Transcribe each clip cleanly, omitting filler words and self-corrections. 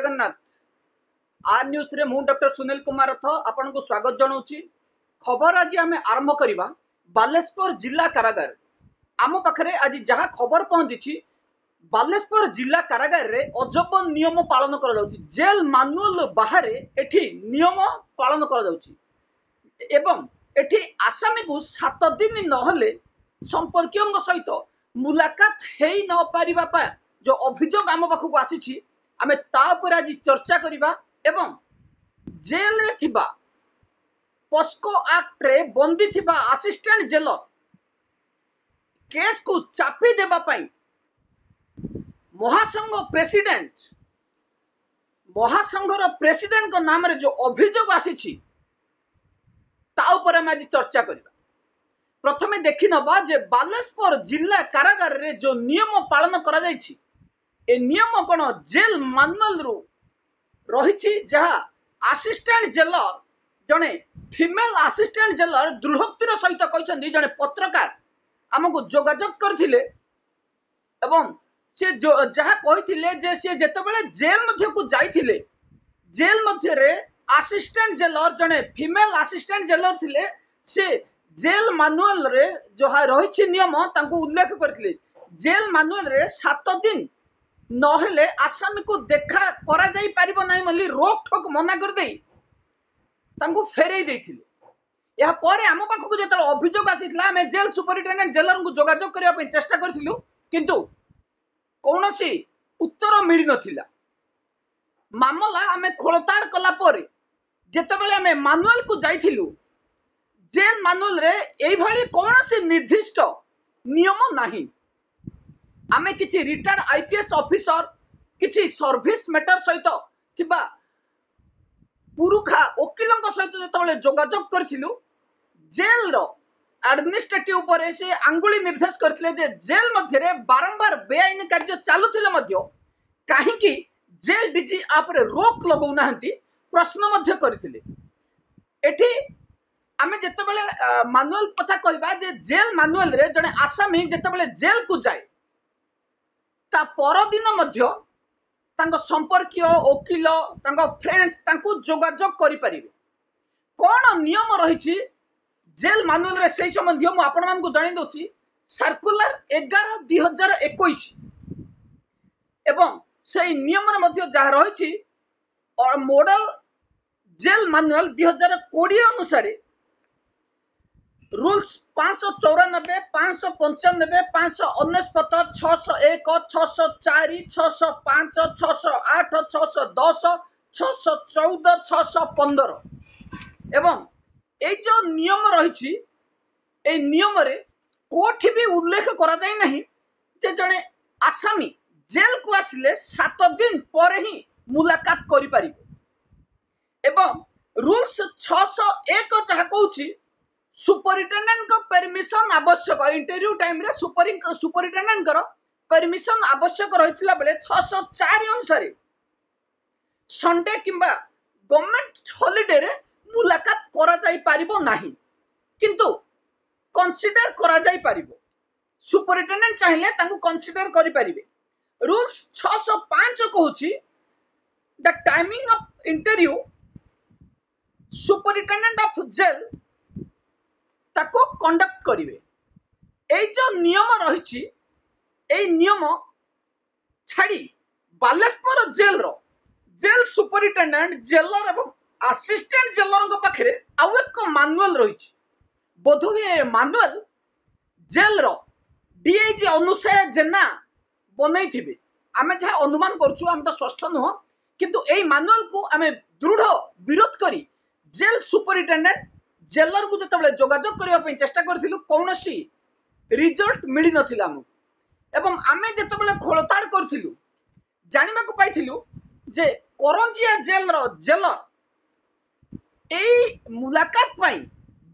Jagannath R news रे मु doctor Sunil Kumar रथ आपन को स्वागत जनाऊँ। खबर आज आम आरंभ करवा बालेश्वर जिला कारागार आम पाखे आज जहाँ खबर पहुंची बालेश्वर जिला कारागार रे अजब नियम पालन कर जेल मानुअल बाहर एठी नियम पालन कर एवं एठी आसामी को 7 दिन नहले संपर्कियों सहित मुलाकात हो न पारिबा जो अभियोग आम पाखक आसी आमे तापर आज चर्चा करिबा एवं जेल रे थिबा पोस्को एक्ट रे बंदी थिबा असिस्टेंट जेलर केस को चापी देबा पाई महासंघर प्रेसिडेंट को नाम रे जो अभियोग आसी ता ऊपर हम आज चर्चा करिबा। प्रथमे देखि नबा जे बालेश्वर जिला कारागार रे जो नियम पालन करा जायछि ए नियम कोन जेल मानुअल रु रही जहाँ असिस्टेंट जेलर जड़े फीमेल असिस्टेंट जेलर दृढ़ोक्तिर सहित कहते जड़े पत्रकार आमको जोगाजोग करथिले एवं से जहाँ कही जे से जेतेबेले जेल मध्य को जाइथिले जेल मध्य रे असिस्टेंट जेलर जड़े फीमेल असिस्टेंट जेलर थिले से जेल मानुअल रे जो रही नियम तांको उल्लेख करथिले जेल मानुअल रे 7 दिन नहेले आसामी को देखा करा जाई परिबो नाही मल्ली रोक ठोक मना कर देई तांको फेरई देथिले। या परे आम पाखक जेतल अभियोग आसीतला हमें जेल सुपरिटेंडेंट जेलर को जोगाजोग करिया पे चेष्टा करथिलु किंतु कौनसी उत्तर मिली नथिला। मामला हमें खोलताड़ कला परे जेतेबेले हमें मानुअल को जाइथिलु जेल मानुअल रे एई भली कौनसी निर्दिष्ट नियम नाही। आमे किछि रिटायर्ड आईपीएस ऑफिसर किछि सर्विस मैटर सहित थिबा पुरुखा वकीलों सहित जेतेबेले जोगाजोग करथिलु जेल रो एडमिनिस्ट्रेटिव ऊपर से आंगुली निर्देश करथिले जे जेल मध्य रे बारंबार बेआईन कार्य चालुथिले मध्य काहे कि जेल डीजी आप रे रोक लगौ नाहंती प्रश्न मध्य करथिले। एठी आमे जेतेबेले मानुअल कथा कहबा जे जेल मानुअल रे जने आसामी जेतेबेले जेल को जाय ता परदिन मध्य तांको संपर्कीय वकील तांको फ्रेंड्स तांको जोगाजोग करि परिबे। कोन नियम रही जेल मानुअल रे सेही संबंधी मु आपण मान को जानि दोछि सर्कुलर 11/2021 एवं सेही नियम रे मध्य जा रही और मॉडल जेल मानुअल 2020 अनुसार रूल्स 594 595 599 601 604 605 608 610 614 615 एवं ए जो नियम रही ए नियम रे कोठी भी उल्लेख करा जाय नहीं जे जने आसामी जेल को आसिले 7 दिन पर ही मुलाकात करि परिबे एवं रूल्स 601 जहा कहूची सुपरिटेंडेंट को परमिशन आवश्यक इंटरव्यू टाइम रे सुपरिटेंडेंट कर परमिशन आवश्यक रहितला बेले 604 अनुसार संडे किंबा गवर्नमेंट हॉलिडे रे मुलाकात करा जाई परिबो नाही किंतु कंसीडर करा जाई परिबो सुपरिटेंडेंट चाहिले तांको कंसीडर करि परिबे। रूल्स 605 कहूची the timing of interview superintendent of jail ताको कंडक्ट करिवे। ए जो नियम रही ए नियम छाड़ी बालेश्वर जेल रो जेल सुपरिटेंडेंट जेलर एवं असिस्टेंट जेलर पाखे आउ एक मानुअल रही बोधुए मानुअल जेल रो डीआईजी अनुसया जेना बनई थिबे आमे जहा अनुमान करछु हम तो स्पष्ट नुह किंतु ए मानुअल को आमे दृढ़ विरोध करी जेल सुपरिटेंडेंट जेलर को जेतेबेले जोगाजोग करिया पे चेष्टा करथिलु कोनोसी रिजल्ट मिली नथिला हम एवं आमे जेतेबेले खोलताड़ करथिलु जानिबा को पाइथिलु जे करंजिया जेल रो जेलर ए मुलाकात पाई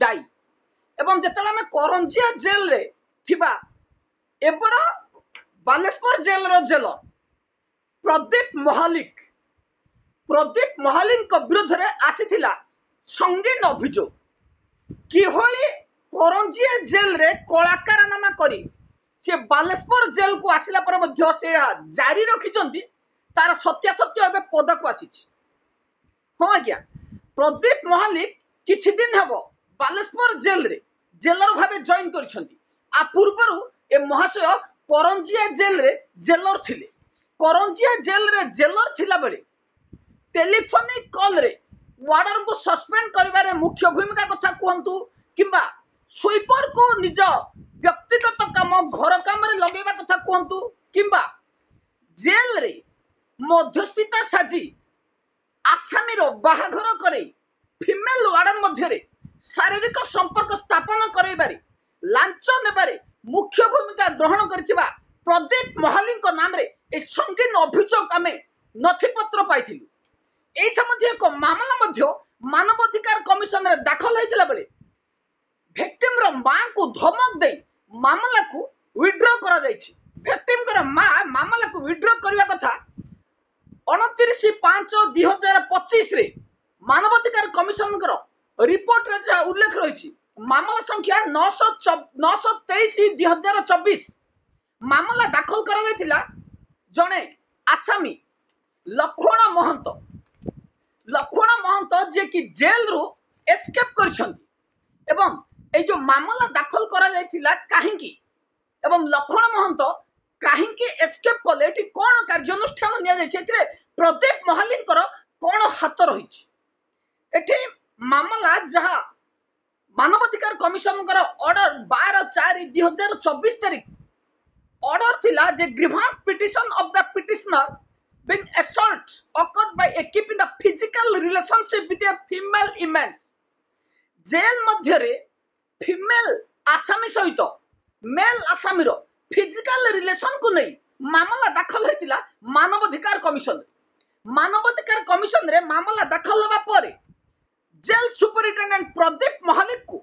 दाई एवं जेतेबेले आमे करंजिया जेल रे थिबा एबर बालेश्वर जेल रो जेलर प्रदीप महालिक को विरोध रे आसीथिला संगीन अभियोग किभली करंजिया जेल रे कलाकारनामा करी से बालेश्वर जेल को आसिला पर मध्य से जारी रखिचंती तार सत्यासत्य एवं पदक आसी। हाँ आज्ञा प्रदीप महालिक किछि दिन हेब बालेश्वर जेल रे जेलर भावे जॉइन करिसेंती। आ पूर्वरु ए महाशय करंजिया जेल रे जेलर थिले। करंजिया जेल रे जेलर थिला बेले टेलीफोनिक कॉल रे वार्डन को सस्पेंड करिबारे मुख्य भूमिका कथा कहंतु किंबा स्वीपर को निज व्यक्तिगत काम घर काम रे लगेबा कथा कहंतु किंबा जेल रे मध्यस्थिता साजी आसामीर बाहाघर करे फीमेल वार्डन मध्य शारीरिक संपर्क स्थापन करैबारे लांच नेबारे मुख्य भूमिका ग्रहण करथिबा प्रदीप महालिक नाम रे ए संगीन अभियोग आमे नथिपत्र पाइथिलु। ए संबंधी एक मामला मध्य मानवाधिकार कमिशन रे दाखल होइतिला बेले विक्टिम रो मां को धमक दे मामला को विड्रॉ करा जायछि। विक्टिम कर मां मामला को विड्रॉ करबा कथा 29/5/2025 रे मानवाधिकार कमिशन रिपोर्ट रे जा उल्लेख रही। मामला संख्या 923/2024 मामला दाखल करा जायतिला जणे आसामी लक्ष्मण महंत जे कि जेल रु एस्केप करछंती एवं ए जो मामला दाखल करा जायतिला काहेकि एवं लक्ष्मण महंत काहेकि एस्केप कले एठी कोन कार्यानुष्ठान निया जाय छेत्रे प्रदीप महालिक कोन हाथ रही। एठी मामला जहा मानवाधिकार कमिशन ऑर्डर 12/4/2024 तारीख ऑर्डर थिला जे grievance petition of the petitioner being assault occurred by a keeping the physical relationship with a female immense jail मध्य रे फीमेल आसामी सहित मेल आसामी रो फिजिकल रिलेशन को नहीं मामला दाखल होइतिला मानवाधिकार कमिशन रे मामला दाखल होबा परे जेल सुपरिटेंडेंट प्रदीप महालिक को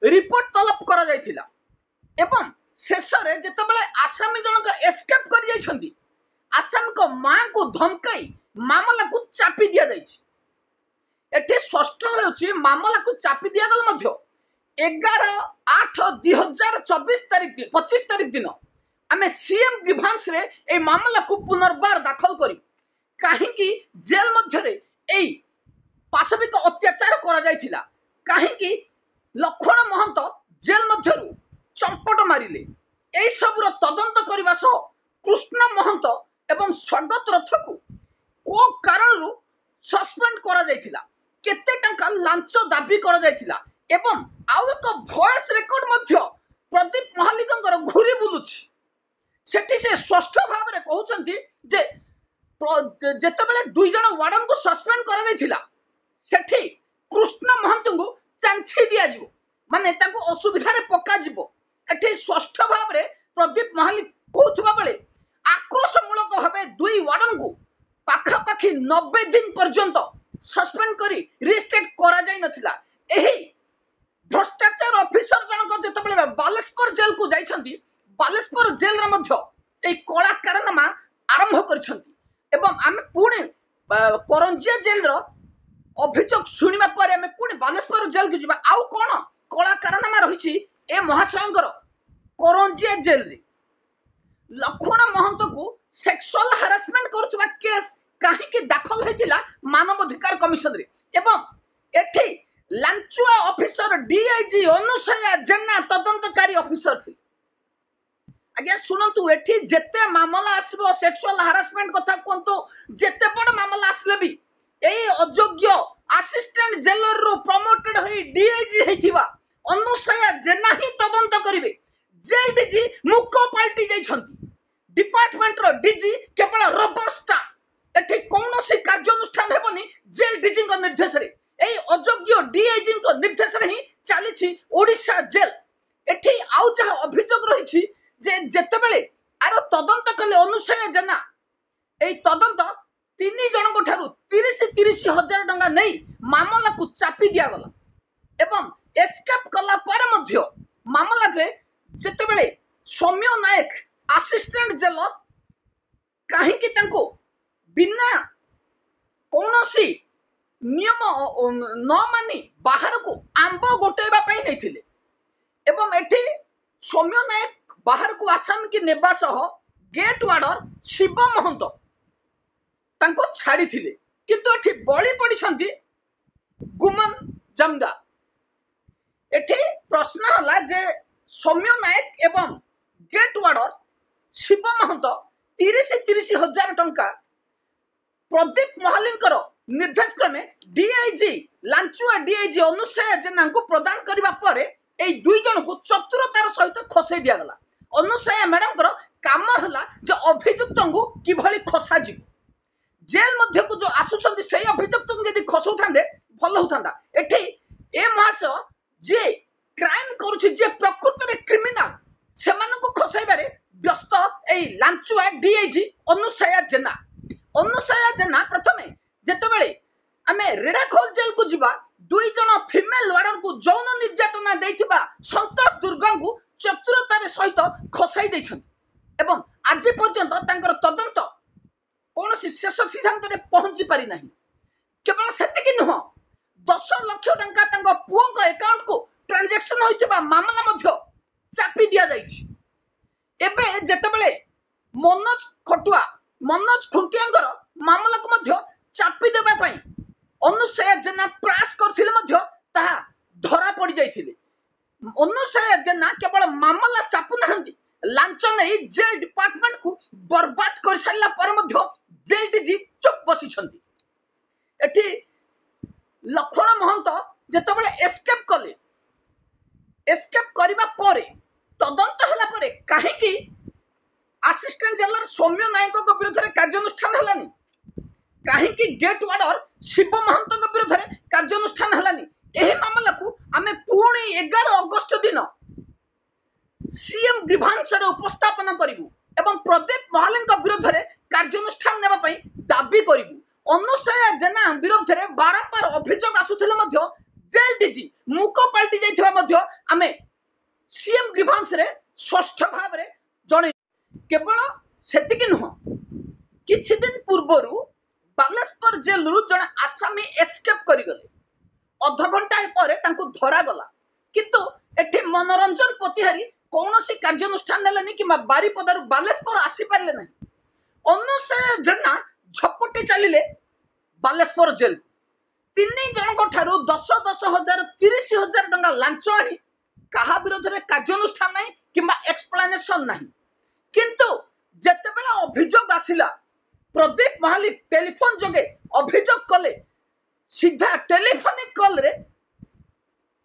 रिपोर्ट तलब करा जायतिला एवं शेष रे जेतबेले आसामी जनक एस्केप कर जायछंती आसाम को मां को धमकाई मामला को चापी दिया जायछि। एठी स्पष्ट होउछि मामला को चापी दिया गल मध्य 11/8/2024 तारीख 25 तारीख दिन आमे सीएम ग्रीवांस रे ए मामला को पुनर्बार दाखल करी काहेकि जेल मध्य रे ए पाशविक अत्याचार करा जायतिला काहेकि लक्ष्मण महंत जेल मध्यरु चंपट मारिले ए सबरो तदंत करबा सह कृष्ण महंत एवं स्वागत रथ को कारण सस्पेंड करा जायतिला केते टंका लांच दाबी करा जायतिला एवं आउ एक वॉइस रेकॉर्ड मध्य प्रदीप महालिकंकर घुरी बुलुछि। सेठी से स्पष्ट भाव रे कहउछंती जे जेतेबेले दुई जण वार्डन को सस्पेंड करा जायतिला सेठी कृष्ण महंत को चांछि दिया जिवो माने ताको असुविधा रे पक्का जिवो। एठी स्पष्ट भाव रे प्रदीप महालिक कहउथबा बेले आक्रोशमूलक भावे दुई वार्डन को पाखापाखि 90 दिन पर्यंत सस्पेंड करी रिस्टेट करा जाय नथिला। एही भ्रष्टाचार ऑफिसर जनक जेतेबेले बालेश्वर जेल को जाइछंती बालेश्वर जेल रे मध्य ए कला कारनामा आरंभ करछंती एवं आमे पुणे करंजिया जेल रो अभियोग सुनिबा परे आमे पुणे बालेश्वर जेल को जिबा आउ कोन कला कारनामा रहिछि ए महाशयंकर करंजिया जेल रे लक्ष्मण महंत को सेक्सुअल हारासमेंट करुवा केस कहीं दाखल होइतिला मानवाधिकार कमिशन रे एवं एठी लांचुआ ऑफिसर डीआईजी अनुसया जेना तदंतकारी ऑफिसर थी। आज्ञा सुनंतु एठी जेते मामला आसीबो सेक्सुअल हारासमेंट कथा कोंतो जेते बड मामला आसले भी एई अयोग्य असिस्टेंट जेलर रो प्रमोटेड होई डीआईजी हेथिबा अनुसया जेना ही तदंत करिवे। जेल डीजी मुको पार्टी जाइछंती डिपार्टमेंट रो डीजी केवल रबर स्टाम्प एठी कोनोसी कार्यानुष्ठान हेबनी जेल डीजी को निर्देश रे एई अयोग्य डीआईजी को निर्देश रे ही चालीछि ओडिशा जेल। एठी आउ जहा अभियोग रहिछि जे जेतेबेले आरो तदंत कले अनुसया जेना एई तदंत 3 जण को ठारू 30 हजार टंका नै मामला को चापी दिया गला एवं एस्केप कला पर मध्य मामला रे जेतेबेले सौम्य नायक असिस्टेंट जेलर कहीं बिना कौनसी नियम न मानी बाहर को आंब गोटेबा नहीं थिले एवं एठी सौम्य नायक बाहर को आसाम की नेबा सह गेट वार्डर शिव महंत ତାଙ୍କୁ ଛାଡ଼ିଥିଲେ କିନ୍ତୁ ଏଠି ବଳି ପଡ଼ିଛନ୍ତି ଗୁମନ ଜମଦାର। ଏଠି ପ୍ରଶ୍ନ ହେଲା ଯେ ସୌମ୍ୟ ନାୟକ ଏବଂ ଗେଟ୍ ୱାର୍ଡର ଶିବ ମହନ୍ତ 30 ହଜାର ଟଙ୍କା ପ୍ରଦୀପ ମହାଲିଙ୍କର ନିର୍ଦ୍ଦେଶ କ୍ରମେ DIG ଲାଞ୍ଚୁଆ DIG ଅନୁସୟା ଜେନାଙ୍କୁ ପ୍ରଦାନ କରିବା ପରେ এই দুই জনକୁ ଚତୁରତାର ସହିତ ଖସେଇ ଦିଆଗଲା। ଅନୁସୟା ମ୍ୟାଡାମଙ୍କର କାମ ହେଲା ଯେ ଅଭିଯୁକ୍ତଙ୍କୁ କିଭଳି ଖସାଯିବ, ଜେଲ ମଧ୍ୟକୁ ଯୋଉ ଆସୁଛନ୍ତି ସେଇ ଅଭିଯୁକ୍ତଙ୍କୁ ଯଦି ଖସଉଥାନ୍ତେ ଭଲ ହଉଥାନ୍ତା। ଏଠି ଏ ମହାଶୟ ଯିଏ କ୍ରାଇମ କରୁଛି, ଯିଏ ପ୍ରକୃତରେ କ୍ରିମିନାଲ, ସେମାନଙ୍କୁ ଖସେଇବାରେ ବ୍ୟସ୍ତ এই ଲାଞ୍ଚୁଆ DIG ଅନୁସୟା ଜେନା। ଅନୁସୟା ଜେନା ପ୍ରଥମେ ଯେତେବେଳେ ଆମେ ରେଢାଖୋଲ ଜେଲକୁ ଯିବା, 2 ଜଣ ଫିମେଲ ୱାର୍ଡରଙ୍କୁ ଯୌନ ନିର୍ଯାତନା ଦେଇଥିବା ସନ୍ତୋଷ ଦୁର୍ଗାଙ୍କୁ ଚତୁରତାର ସହିତ ଖସାଇ ଦେଇଛନ୍ତି ଏବଂ ଆଜି ପର୍ଯ୍ୟନ୍ତ ତାଙ୍କର ତଦନ୍ତ କୌଣସି ଶେଷ ସିଦ୍ଧାନ୍ତରେ ପହଞ୍ଚି ପାରି ନାହିଁ। କେବଳ ସେତିକି ନୁହଁ, 10 ଲକ୍ଷ ଟଙ୍କା ତାଙ୍କ ପୁଅଙ୍କ ଆକାଉଣ୍ଟକୁ ଟ୍ରାଞ୍ଜାକ୍ସନ ହୋଇଥିବା ମାମଲା ମଧ୍ୟ ଚାପି ଦିଆଯାଇଛି। ଏବେ ଯେତେବେଳେ ମନୋଜ ଖୁଣ୍ଟିଆଙ୍କର ମାମଲାକୁ ମଧ୍ୟ ଚାପି ଦେବା ପାଇଁ ଅନୁସୟା ଜେନା ପ୍ରୟାସ କରିଥିଲେ ମଧ୍ୟ ତାହା ଧରା ପଡ଼ି ଯାଇଥିଲେ। ଅନୁସୟା ଜେନା କେବଳ ମାମଲା ଚାପୁ ନାହାନ୍ତି, ଲାଞ୍ଚ ନେଇ ଜେଲ ଡିପାର୍ଟମେଣ୍ଟକୁ ବର୍ବାଦ କରିସାରିଲା ପରେ ମଧ୍ୟ ଜେଲ DG ଚୁପ୍ ବସିଛନ୍ତି। ଏଠି ଲକ୍ଷ୍ମଣ ମହନ୍ତ ଯେତେବେଳେ ଏସ୍କେପ୍ କଲେ, ଏସ୍କେପ୍ କରିବା ପରେ ତଦନ୍ତ ହେଲା ପରେ କାହିଁକି ଆସିଷ୍ଟାଣ୍ଟ ଜେଲର ସୌମ୍ୟ ନାୟକଙ୍କ ବିରୁଦ୍ଧରେ କାର୍ଯ୍ୟାନୁଷ୍ଠାନ ହେଲାନି, କାହିଁକି ଗେଟ୍ ୱାର୍ଡର ଶିବ ମହନ୍ତଙ୍କ ବିରୁଦ୍ଧରେ କାର୍ଯ୍ୟାନୁଷ୍ଠାନ ହେଲାନି, ଏହି ମାମଲାକୁ ଆମେ ପୁଣି 11 ଅଗଷ୍ଟ ଦିନ CM ଗ୍ରୀଭାନ୍ସରେ ଉପସ୍ଥାପନ କରିବୁ ଏବଂ ପ୍ରଦୀପ ମହାଲିଙ୍କ ବିରୁଦ୍ଧରେ କାର୍ଯ୍ୟାନୁଷ୍ଠାନ ନେବା ପାଇଁ ଦାବି କରିବୁ। ଅନୁସୟା ଜେନା ବିରୁଦ୍ଧରେ ବାରମ୍ବାର ଅଭିଯୋଗ ଆସୁଥିଲେ ମଧ୍ୟ ଜେଲ DG ମୁକ ପାଲଟି ଯାଇଥିବା ମଧ୍ୟ ଆମେ CM ଗ୍ରୀଭାନ୍ସରେ ସ୍ପଷ୍ଟ ଭାବରେ ଜଣେଇବୁ। କେବଳ ସେତିକି ନୁହଁ, କିଛି ଦିନ ପୂର୍ବରୁ ବାଲେଶ୍ୱର ଜେଲରୁ ଜଣେ ଆସାମୀ ଏସ୍କେପ୍ କରିଗଲେ। ଅଧଘଣ୍ଟାଏ ପରେ ତାଙ୍କୁ ଧରାଗଲା, କିନ୍ତୁ ଏଠି ମନୋରଞ୍ଜନ ପତିହାରୀ କୌଣସି କାର୍ଯ୍ୟାନୁଷ୍ଠାନ ନେଲେନି କିମ୍ବା ବାରିପଦାରୁ ବାଲେଶ୍ୱର ଆସିପାରିଲେ ନାହିଁ। ଅନୁସୟା ଜେନା ଝପଟି ଚାଲିଲେ ବାଲେଶ୍ୱର ଜେଲ। 3 ଜଣଙ୍କ ଠାରୁ 10 ହଜାର 30 ହଜାର ଟଙ୍କା ଲାଞ୍ଚ ଆଣି କାହା ବିରୋଧରେ କାର୍ଯ୍ୟାନୁଷ୍ଠାନ ନାହିଁ କିମ୍ବା ଏକ୍ସପ୍ଲାନେସନ ନାହିଁ। କିନ୍ତୁ ଯେତେବେଳେ ଅଭିଯୋଗ ଆସିଲା, ପ୍ରଦୀପ ମହାଲିକ ଟେଲିଫୋନ ଯୋଗେ ଅଭିଯୋଗ କଲେ, ସିଧା ଟେଲିଫୋନିକ କଲରେ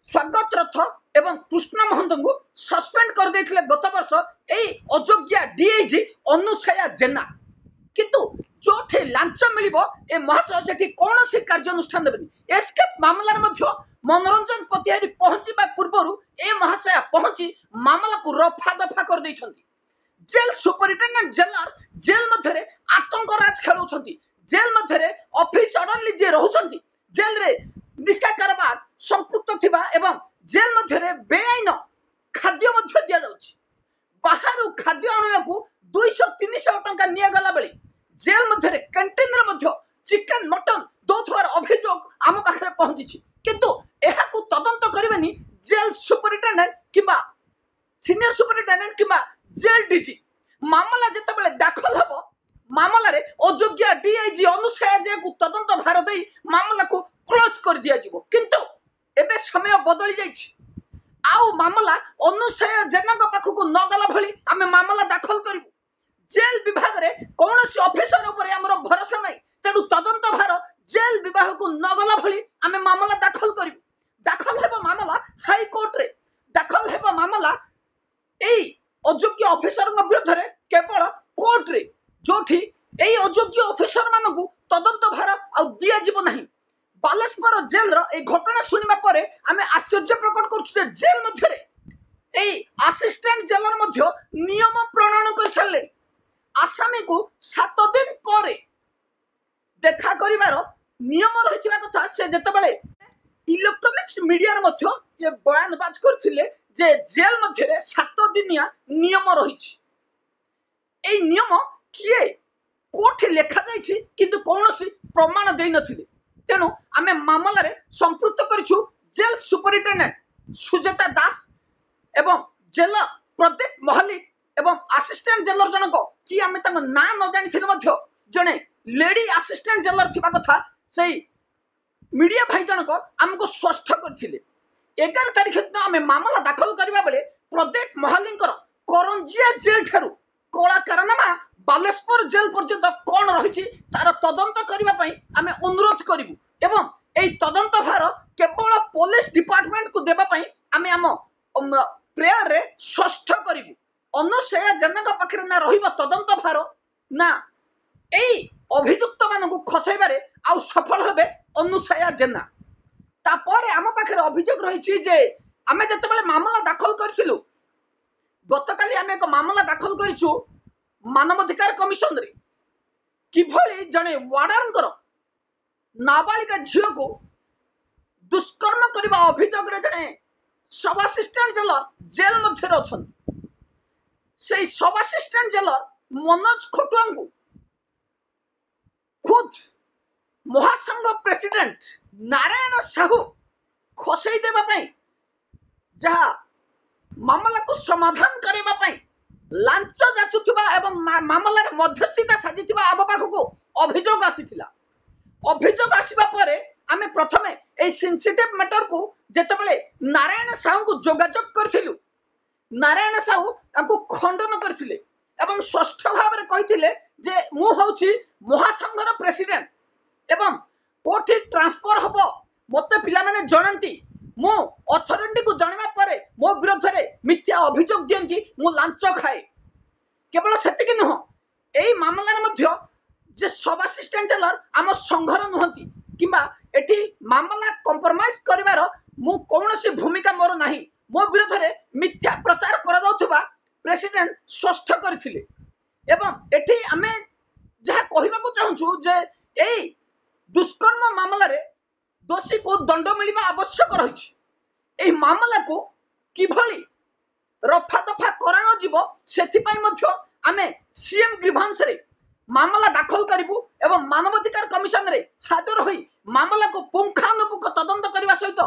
ସ୍ୱାଗତ ରଥ ଏବଂ କୃଷ୍ଣ ମହନ୍ତଙ୍କୁ ସସ୍ପେଣ୍ଡ କରିଦେଇଥିଲେ ଗତ ବର୍ଷ এই ଅଯୋଗ୍ୟା DIG ଅନୁସୟା ଜେନା। କିନ୍ତୁ ଯୋଉଠି ଲାଞ୍ଚ ମିଳିବ ଏ ମହାଶୟ ସେଠି କୌଣସି କାର୍ଯ୍ୟାନୁଷ୍ଠାନ ଦେବେନି। ଏସ୍କେପ୍ ମାମଲାରେ ମଧ୍ୟ ମନୋରଞ୍ଜନ ପତିହାରୀ ପହଞ୍ଚିବା ପୂର୍ବରୁ ଏ ମହାଶୟ ପହଞ୍ଚି ମାମଲାକୁ ରଫା ଦଫା କରିଦେଇଛନ୍ତି। ଜେଲ ସୁପରିଟେଣ୍ଡେଣ୍ଟ ଜେଲର ଜେଲ ମଧ୍ୟରେ ଆତଙ୍କ ରାଜ ଖେଳୁଛନ୍ତି। ଜେଲ ମଧ୍ୟରେ ଅଫିସ ଅର୍ଡରଲି ଯିଏ ରହୁଛନ୍ତି, ଜେଲରେ ନିଶା କାରବାର ସମ୍ପୃକ୍ତ ଥିବା ଏବଂ ଜେଲ ମଧ୍ୟରେ ବେଆଇନ ଖାଦ୍ୟ ମଧ୍ୟ ଦିଆଯାଉଛି। ବାହାରୁ ଖାଦ୍ୟ ଆଣିବାକୁ 200-300 ଟଙ୍କା ନିଆଗଲା ବେଳେ ଜେଲ ମଧ୍ୟରେ କ୍ୟାଣ୍ଟିନରେ ମଧ୍ୟ ଚିକେନ ମଟନ ଦଉଥିବାର ଅଭିଯୋଗ ଆମ ପାଖରେ ପହଞ୍ଚିଛି। କିନ୍ତୁ ଏହାକୁ ତଦନ୍ତ କରିବେନି ଜେଲ ସୁପରିଟେଣ୍ଡେଣ୍ଟ କିମ୍ବା ସିନିୟର ସୁପରିଟେଣ୍ଡେଣ୍ଟ କିମ୍ବା ଜେଲ DG। ମାମଲା ଯେତେବେଳେ ଦାଖଲ ହେବ, ମାମଲାରେ ଅଯୋଗ୍ୟା DIG ଅନୁସୟା ଜେନାଙ୍କୁ ତଦନ୍ତ ଭାର ଦେଇ ମାମଲାକୁ କ୍ଲୋଜ କରି ଦିଆଯିବ। କିନ୍ତୁ ଏବେ ସମୟ ବଦଳି ଯାଇଛି, ଆଉ ମାମଲା ଅନୁସୟା ଜେନାଙ୍କ ପାଖକୁ ନ ଗଲା ଭଳି ଆମେ ମାମଲା ଦାଖଲ କରିବୁ। ଜେଲ ବିଭାଗରେ କୌଣସି ଅଫିସର ଉପରେ ଆମର ଭରସା ନାହିଁ, ତେଣୁ ତଦନ୍ତ ଭାର ଜେଲ ବିଭାଗକୁ ନ ଗଲା ଭଳି ଆମେ ମାମଲା ଦାଖଲ କରିବୁ। ଦାଖଲ ହେବ ମାମଲା ହାଇକୋର୍ଟରେ, ଦାଖଲ ହେବ ମାମଲା এই ଅଯୋଗ୍ୟ ଅଫିସରଙ୍କ ବିରୁଦ୍ଧରେ କେବଳ କୋର୍ଟରେ, ଯୋଉଠି এই ଅଯୋଗ୍ୟ ଅଫିସର ମାନଙ୍କୁ ତଦନ୍ତ ଭାର ଆଉ ଦିଆଯିବ ନାହିଁ। ବାଲେଶ୍ୱର ଜେଲର এই ଘଟଣା ଶୁଣିବା ପରେ ଆମେ ଆଶ୍ଚର୍ଯ୍ୟ ପ୍ରକଟ କରୁଛୁ ଯେ ଜେଲ ମଧ୍ୟରେ এই ଆସିଷ୍ଟାଣ୍ଟ ଜେଲର ମଧ୍ୟ ନିୟମ ପ୍ରଣୟନ କରିସାରିଲେ। ଆସାମୀକୁ 7 ଦିନ ପରେ ଦେଖା କରିବାର ନିୟମ ରହିଥିବା କଥା ସେ ଯେତେବେଳେ ଇଲେକ୍ଟ୍ରୋନିକ୍ସ ମିଡିଆରେ ମଧ୍ୟ ଏ ବୟାନବାଜ କରିଥିଲେ ଯେ ଜେଲ ମଧ୍ୟରେ 7 ଦିନିଆ ନିୟମ ରହିଛି। এই ନିୟମ କିଏ କୋଉଠି ଲେଖାଯାଇଛି କିନ୍ତୁ କୌଣସି ପ୍ରମାଣ ଦେଇନଥିଲେ। ତେଣୁ ଆମେ ମାମଲାରେ ସମ୍ପୃକ୍ତ କରିଛୁ ଜେଲ ସୁପରିଟେଣ୍ଡେଣ୍ଟ ସୁଜାତା ଦାସ ଏବଂ ଜେଲର ପ୍ରଦୀପ ମହାଲିକ ଏବଂ ଆସିଷ୍ଟାଣ୍ଟ ଜେଲର ଜଣକ କି ଆମେ ତାଙ୍କ ନାଁ ନ ଜାଣିଥିଲେ ମଧ୍ୟ ଜଣେ लेडी असिस्टेंट जेलर थिबा कथा सेई मीडिया भाई जनक आमको स्पष्ट करथिले 11 तारिख दिन आम मामला दाखल करबा बेले प्रदीप महालिंकर करंजिया जेल ठारू कला कारनामा बालेश्वर जेल पर्यंत कौन रही तार तदंत करने आम अनुरोध करूँ एवं यही तदंत भार केवल पुलिस डिपार्टमेंट को देवाई आम आम प्रेयर रे स्पष्ट करूँ अनुसया जेना पाखे ना रही तदंत भार ना यही अभियुक्त मान खसैबारे आउ सफल हे अनुसया जेना तापर आम पाखे अभियोग रही जे आम जो मामला दाखल करूँ गतकाली आम एक मामला दाखल करूँ मानवाधिकार कमिशन रे किभली जने वार्डनकर नाबालिका झील को दुष्कर्म करने अभियोग रे जने सब असिस्टेंट जेलर जेल मध्य अच्छा से सब असिस्टेंट जेलर मनोज खटुआ को खुद महासंघ प्रेसिडेंट नारायण साहू खसई देवाई जहाँ मामला को समाधान करने लांच जाचुवा एवं मामलार मध्यस्थिता साजिथिबा आम पाखक अभियोग आसीथिला अभियोग आसीबा परे आमे प्रथमे ए सेंसिटिव मैटर को जेतेबेले नारायण साहू को जोगाजोग करथिलु नारायण साहू ताको खंडन करथिले एवं स्पष्ट भाव में कहिथिले जे मु होछि महासंघर प्रेसिडेंट एवं कोठी ट्रांसफर हबो मते पिला माने जनंती मु अथॉरिटी को जनवा परे मो विरोध रे मिथ्या अभियोग दियंती मु लांच खाए केवल सेतिक नुह एई मामलार मध्य जे सब असिस्टेंट जेलर आम संघर नुहंती किंबा एठी मामला कंप्रोमाइज करिवार मु कोनोसी भूमिका मोर नाही मो विरोध रे मिथ्या प्रचार करा जाउथबा प्रेसिडेंट स्पष्ट करथिले एवं एठी आमे जहा कहिबा को चाहूछु जे एई दुष्कर्म मामला रे दोषी को दंड मिलवा आवश्यक रही मामला को किभली रफा दफा करा जीव से आमे सीएम ग्रीभांस रे मामला दाखल करूँ एवं मानवाधिकार कमिशन रे हाजर होई मामला को पुंखानुपुंख तदंत करने सहित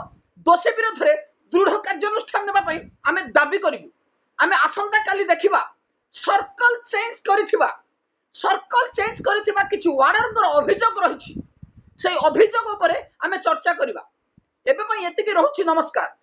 दोषी विरोध में दृढ़ कार्यानुष्ठान नेबाई आमे दाबी करूँ आमे आसंता काली देखिबा सर्कल चेंज करिथिबा किछि वार्डनकर अभियोग रही से अभियोग उपरे आमे चर्चा करिबा एबे पई एतिकी रहउछि नमस्कार।